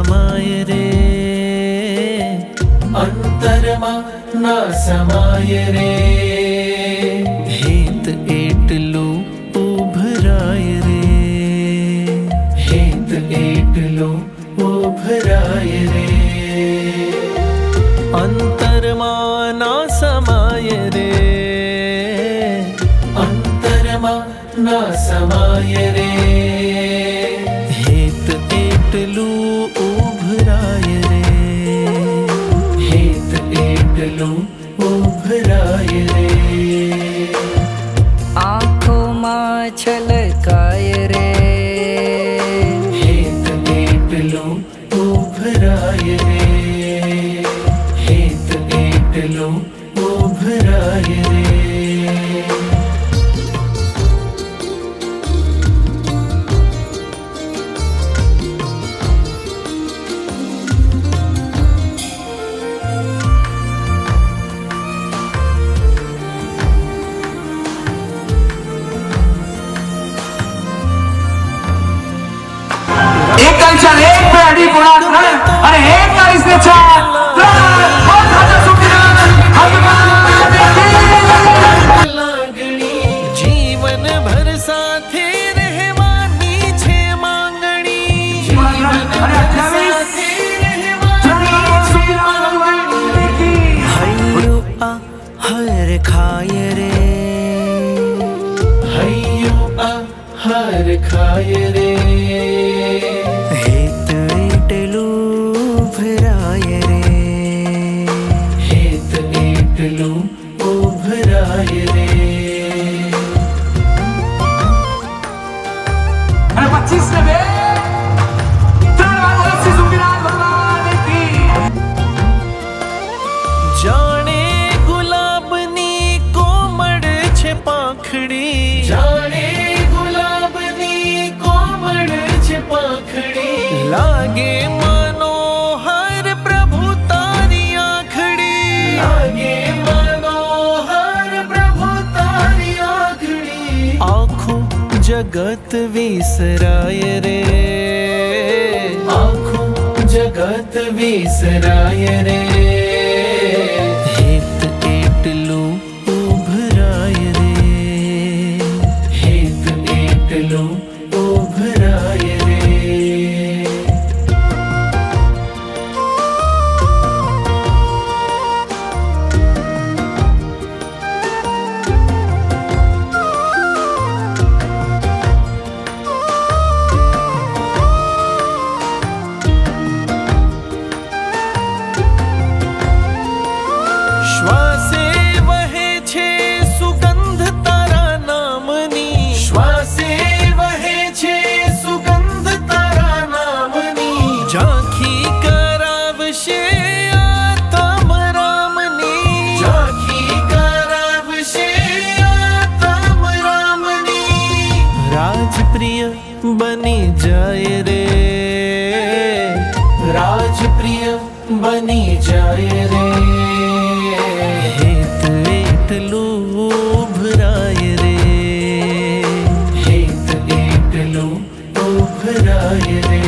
समाय रे, અંતરમાં ના સમાય રે, હેત એટલું ઉભરાય રે, હેત એટલું ઉભરાય રે, અંતરમાં ના સમાય રે, અંતરમાં ના સમાય રે, હેત એટલું ઉભરાય રે, હેત એટલું ઉભરાય રે, આંખોમાં છલકાય રે, હેત એટલું ઉભરાય રે, હેત એટલું ઉભરાય રે. एक का विचार एक पे अड़ी पुणा अरे एक का इसने चार बहुत ज़्यादा जीवन भर साथे रहवानी छे मांगणी, हૈયું આ હર ખાય રે, હૈયું આ હર ખાય રે, હેત એટલું ઉભરાય રે, હેત એટલું ઉભરાય રે, अरे 25 ने बे त्रण वाला सिसु विराट भगवान की જાણે ગુલાબની કોમળ છે પાંખડી, જાણે ગુલાબની કોમળ છે પાંખડી, લાગે મનોહર પ્રભુ તારી આંખડી, લાગે મનોહર પ્રભુ તારી આંખડી, આખું જગત વિસરાય રે, આખું જગત વિસરાય રે, હેત એટલું ઉભરાય રે, હેત એટલું ઉભરાય રે. શ્વાસે વહે છે સુગંધ તારા નામની, શ્વાસે વહે છે સુગંધ તારા નામની, ઝાંખી કરાવશે આત્મ રામની, ઝાંખી કરાવશે આત્મ રામની, રાજપ્રિય બની જાય રે, રાજપ્રિય બની જાય રે, હેત એટલું ઉભરાય રે, હેત એટલું ઉભરાય રે.